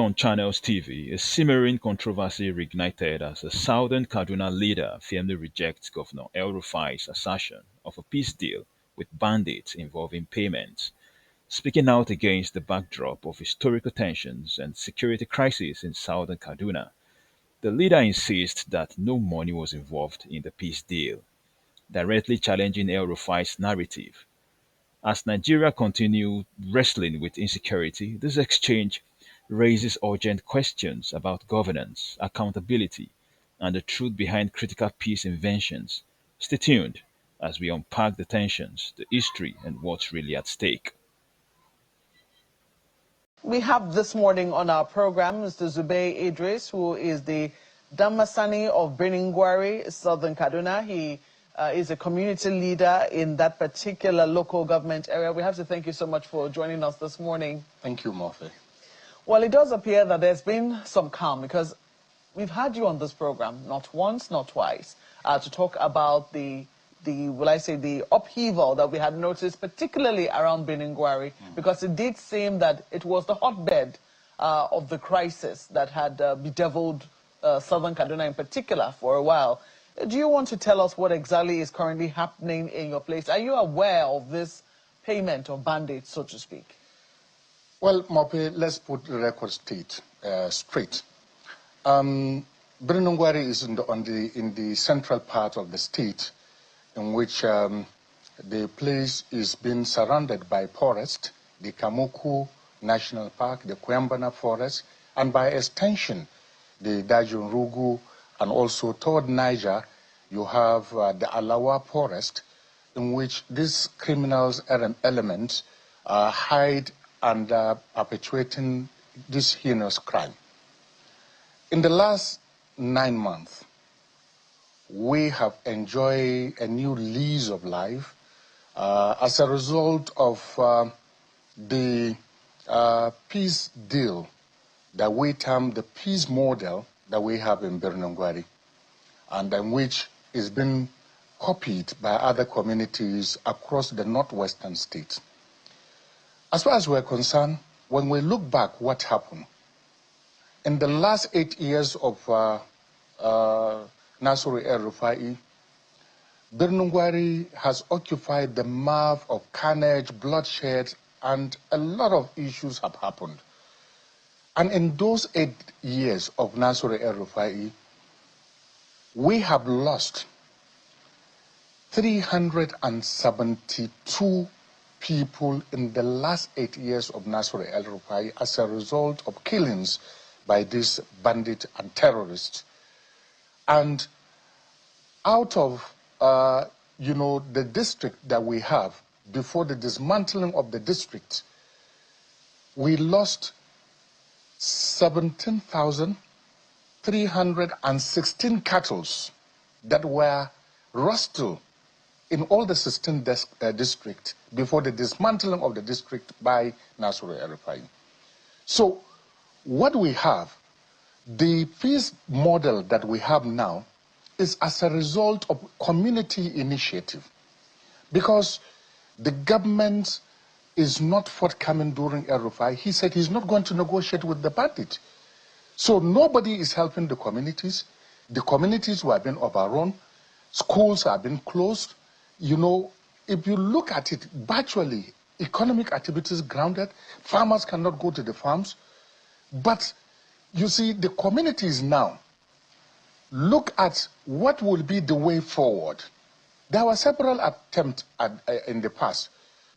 On Channels TV, a simmering controversy reignited as a southern Kaduna leader firmly rejects Governor El-Rufai's assertion of a peace deal with bandits involving payments, speaking out against the backdrop of historical tensions and security crisis in southern Kaduna. The leader insists that no money was involved in the peace deal, directly challenging El-Rufai's narrative. As Nigeria continues wrestling with insecurity, this exchange raises urgent questions about governance, accountability, and the truth behind critical peace inventions. Stay tuned as we unpack the tensions, the history, and what's really at stake. We have this morning on our program Mr. Zubay Idris, who is the Damasani of Biringwari, Southern Kaduna. He is a community leader in that particular local government area. We have to thank you so much for joining us this morning. Thank you, Murphy. Well, it does appear that there's been some calm because we've had you on this program not once, not twice, to talk about the upheaval that we had noticed, particularly around Biringwari, because it did seem that it was the hotbed of the crisis that had bedeviled southern Kaduna in particular for a while. Do you want to tell us what exactly is currently happening in your place? Are you aware of this payment of bandits, so to speak? Well, Murphy, let's put the record straight. Biringwari is in the central part of the state, in which the place is being surrounded by forest, the Kamuku National Park, the Kwembana Forest, and by extension, the Dajun Rugu, and also toward Naija, you have the Alawa Forest, in which these criminals elements hide and perpetuating this heinous crime. In the last 9 months, we have enjoyed a new lease of life as a result of the peace deal that we term the peace model that we have in Biringwari, and in which is being copied by other communities across the northwestern states. As far as we're concerned, when we look back what happened, in the last 8 years of Nasiru El-Rufai, Biringwari has occupied the map of carnage, bloodshed, and a lot of issues have happened. And in those 8 years of Nasiru El-Rufai, we have lost 372 people in the last 8 years of Nasiru El-Rufai as a result of killings by these bandits and terrorists. And out of, the district that we have, before the dismantling of the district, we lost 17,316 cattle that were rustled in all the 16 districts before the dismantling of the district by Nasiru El-Rufai. So what we have, the peace model that we have now, is as a result of community initiative, because the government is not forthcoming during El-Rufai. He said he's not going to negotiate with the bandit. So nobody is helping the communities. The communities were being overrun. Schools are being closed. You know, if you look at it, virtually economic activities grounded. Farmers cannot go to the farms. But you see, the communities now look at what will be the way forward. There were several attempts in the past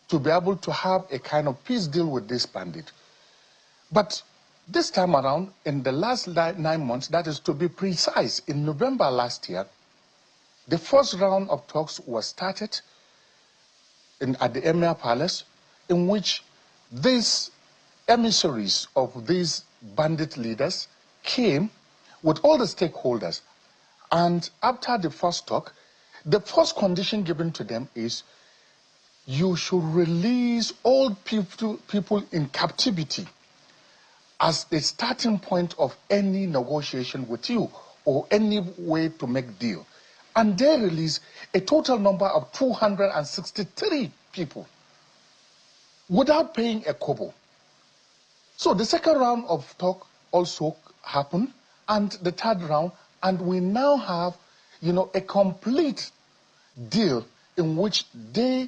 to be able to have a kind of peace deal with this bandit. But this time around, in the last 9 months, that is to be precise, in November last year, the first round of talks was started at the Emir Palace, in which these emissaries of these bandit leaders came with all the stakeholders. And after the first talk, the first condition given to them is you should release all people in captivity as a starting point of any negotiation with you or any way to make deal. And they released a total number of 263 people without paying a kobo. So the second round of talk also happened, and the third round, and we now have, a complete deal in which they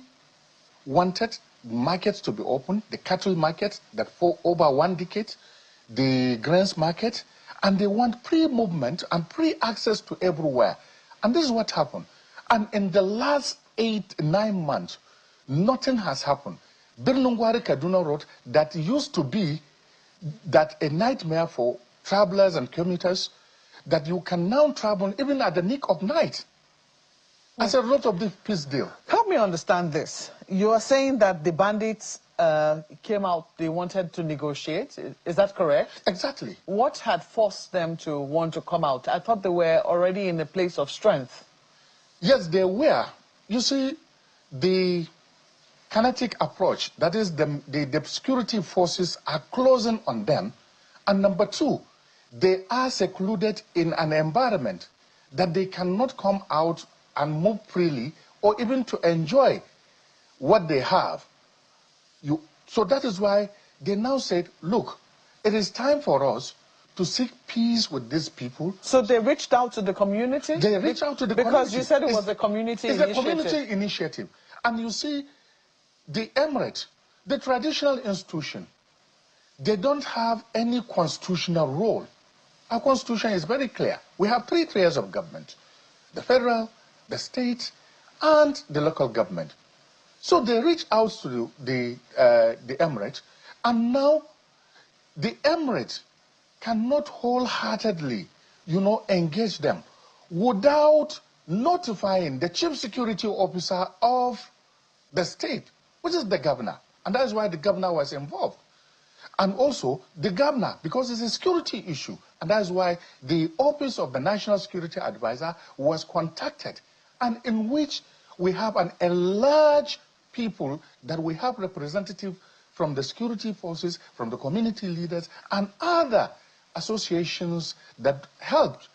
wanted markets to be open, the cattle market that for over 1 decade, the grains market, and they want pre-movement and pre-access to everywhere. And this is what happened. And in the last 8-9 months, nothing has happened. Birnungwari Kaduna Road, that used to be that a nightmare for travelers and commuters, that you can now travel even at the nick of night as a result of this peace deal. Help me understand this. You are saying that the bandits came out, they wanted to negotiate. Is that correct? Exactly. What had forced them to want to come out? I thought they were already in a place of strength. Yes, they were. You see, the kinetic approach, that is the security forces are closing on them. And number two, they are secluded in an environment that they cannot come out and move freely or even to enjoy what they have. So that is why they now said, look, it is time for us to seek peace with these people. So they reached out to the community? They reached out to the community. Because you said it was a community initiative. It's a community initiative. And you see, the emirate, the traditional institution, they don't have any constitutional role. Our constitution is very clear. We have 3 tiers of government: the federal, the state, and the local government. So they reach out to the emirate, and now the emirate cannot wholeheartedly, engage them without notifying the chief security officer of the state, which is the governor. And that is why the governor was involved. And also the governor, because it's a security issue, and that is why the office of the National Security Advisor was contacted, and in which we have an enlarged people, that we have representatives from the security forces, from the community leaders, and other associations that helped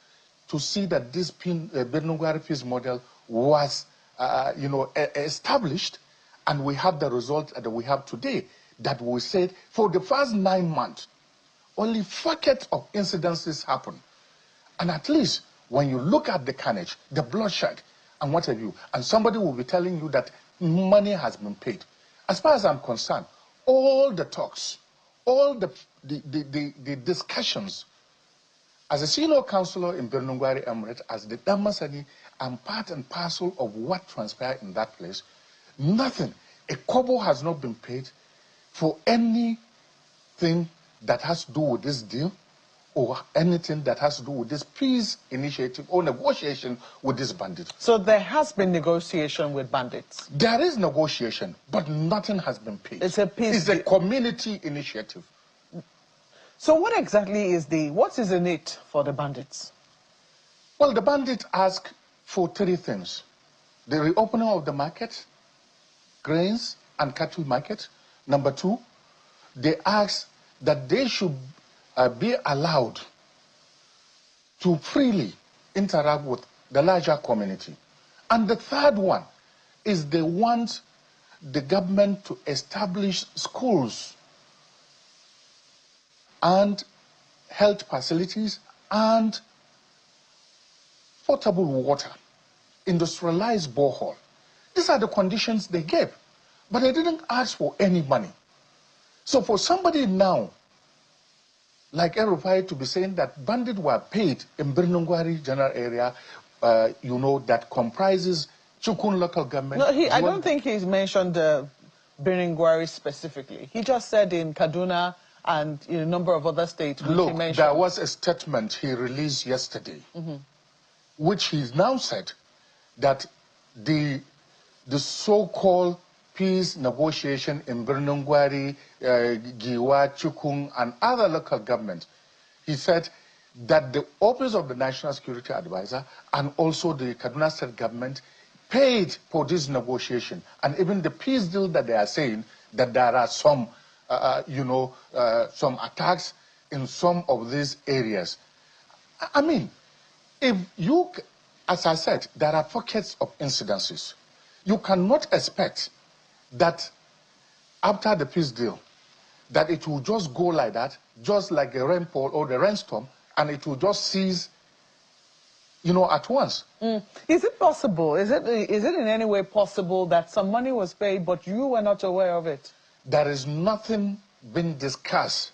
to see that this Birnungwari peace model was, established, and we have the result that we have today. That we said for the first 9 months, only buckets of incidences happened. And at least when you look at the carnage, the bloodshed, and what have you, and somebody will be telling you that money has been paid. As far as I'm concerned, all the talks, all the discussions, as a senior counselor in Birnungwari Emirate, as the Damasani, I'm part and parcel of what transpired in that place. Nothing, a kobo has not been paid for anything that has to do with this deal, or anything that has to do with this peace initiative or negotiation with this bandit. So there has been negotiation with bandits? There is negotiation, but nothing has been paid. It's a peace. It's a community initiative. So what exactly what is in it for the bandits? Well, the bandits ask for 3 things: the reopening of the market, grains and cattle market. Number 2, they ask that they should be allowed to freely interact with the larger community. And the third one is they want the government to establish schools and health facilities and potable water, industrialized borehole. These are the conditions they gave. But they didn't ask for any money. So for somebody now, like El-Rufai, to be saying that bandits were paid in Birnungwari general area, that comprises Chukun local government. No, I don't think he's mentioned Birnungwari specifically. He just said in Kaduna and in a number of other states. Look, he mentioned. There was a statement he released yesterday, which he now said that the so-called peace negotiation in Birnungwari, Giwa, Chukung, and other local governments, he said that the office of the National Security Advisor and also the Kaduna State government paid for this negotiation. And even the peace deal that they are saying that there are some, some attacks in some of these areas. I mean, if you, as I said, there are pockets of incidences. You cannot expect that after the peace deal, that it will just go like that. just like a rainfall or the rainstorm, and it will just cease, at once. Is it possible? Is it in any way possible that some money was paid, but you were not aware of it? There is nothing being discussed,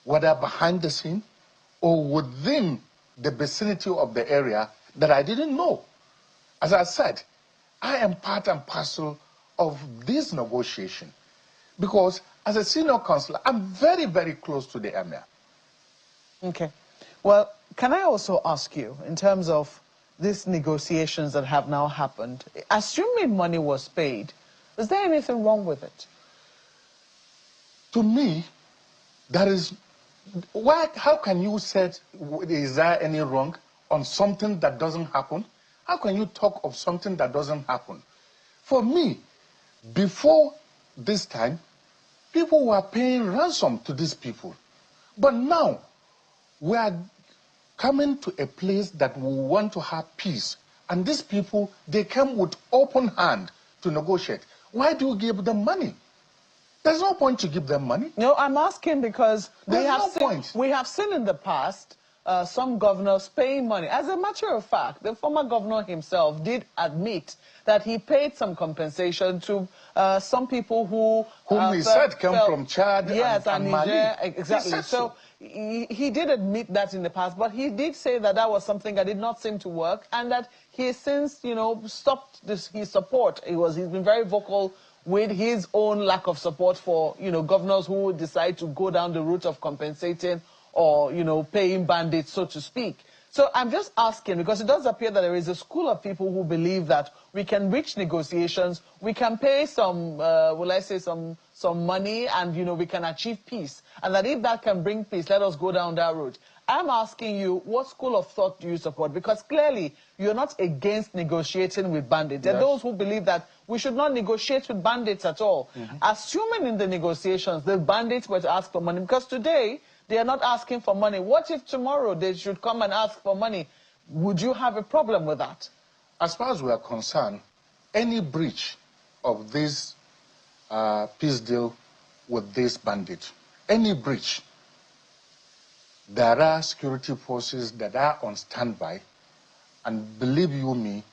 whether behind the scene or within the vicinity of the area, that I didn't know. As I said, I am part and parcel of this negotiation because as a senior counselor, I'm very, very close to the emir. Okay. Well, can I also ask you, in terms of these negotiations that have now happened, assuming money was paid, is there anything wrong with it? To me, how can you say, is there any wrong on something that doesn't happen? How can you talk of something that doesn't happen? For me, before this time, people were paying ransom to these people. But now, we are coming to a place that we want to have peace. And these people, they come with open hand to negotiate. Why do you give them money? There's no point to give them money. No, I'm asking because we have seen in the past some governors paying money. As a matter of fact, the former governor himself did admit that he paid some compensation to some people whom he said came from Chad and Mali. Niger, exactly. So he did admit that in the past, but he did say that that was something that did not seem to work, and that he has since, stopped his support. He's been very vocal with his own lack of support for, governors who would decide to go down the route of compensating or, paying bandits, so to speak. So I'm just asking, because it does appear that there is a school of people who believe that we can reach negotiations, we can pay some, some money, and, we can achieve peace. And that if that can bring peace, let us go down that route. I'm asking you, what school of thought do you support? Because clearly, you're not against negotiating with bandits. There are those who believe that we should not negotiate with bandits at all. Assuming in the negotiations, the bandits were to ask for money, because today, they are not asking for money. What if tomorrow they should come and ask for money? Would you have a problem with that? As far as we are concerned, any breach of this peace deal with this bandit, any breach, there are security forces that are on standby, and believe you me,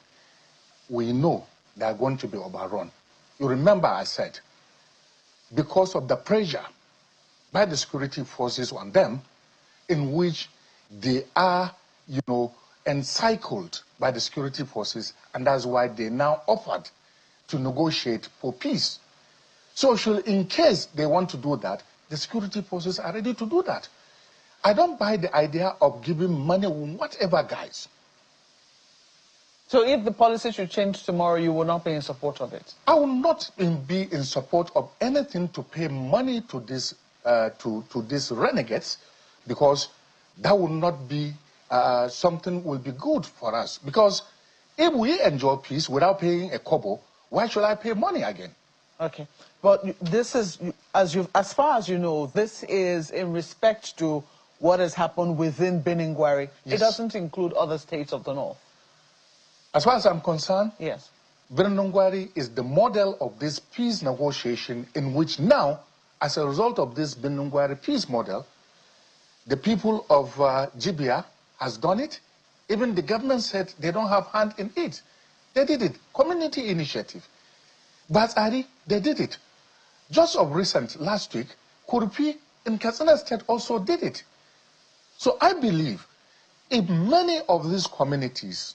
we know they are going to be overrun. You remember I said, because of the pressure by the security forces on them, in which they are, encircled by the security forces, and that's why they now offered to negotiate for peace. So in case they want to do that, the security forces are ready to do that. I don't buy the idea of giving money, whatever, guys. So if the policy should change tomorrow, you will not be in support of it? I will not be in support of anything to pay money to this to these renegades, because that will not be something will be good for us. Because if we enjoy peace without paying a kobo, why should I pay money again? Okay, but this is, as far as you know, this is in respect to what has happened within Beningwari. Yes. It doesn't include other states of the north. As far as I'm concerned, yes, Beningwari is the model of this peace negotiation, in which now, as a result of this Beningwari peace model, the people of Jibia has done it. Even the government said they don't have hand in it. They did it. Community initiative. Bazari, they did it. Just of recent, last week, Kurupi in Katsina State also did it. So I believe if many of these communities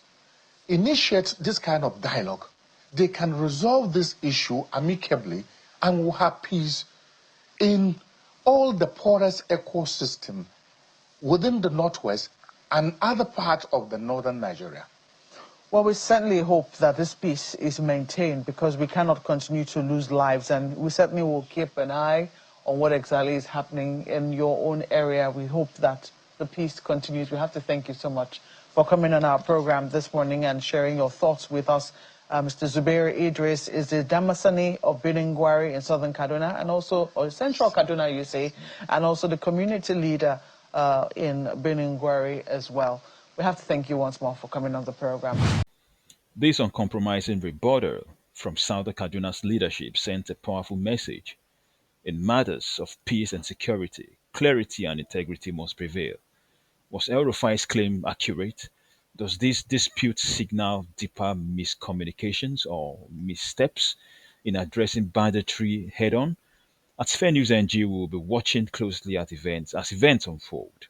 initiate this kind of dialogue, they can resolve this issue amicably, and we'll have peace in all the porous ecosystem within the Northwest and other parts of the northern Nigeria. Well, we certainly hope that this peace is maintained, because we cannot continue to lose lives, and we certainly will keep an eye on what exactly is happening in your own area. We hope that the peace continues. We have to thank you so much for coming on our program this morning and sharing your thoughts with us. Mr. Zubair Idris is the Damasani of Beningwari in southern Kaduna, and also, or central Kaduna, you say, and also the community leader in Beningwari as well. We have to thank you once more for coming on the program. This uncompromising rebuttal from Southern Kaduna's leadership sent a powerful message in matters of peace and security. clarity and integrity must prevail. Was El-Rufai's claim accurate? Does this dispute signal deeper miscommunications or missteps in addressing banditry head on? At Fair News NG, we will be watching closely at events as events unfold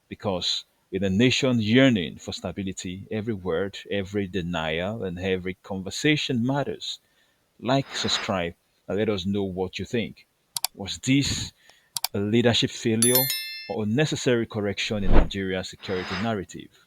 because in a nation yearning for stability, every word, every denial, and every conversation matters. Like, subscribe, and let us know what you think. Was this a leadership failure or a necessary correction in Nigeria's security narrative?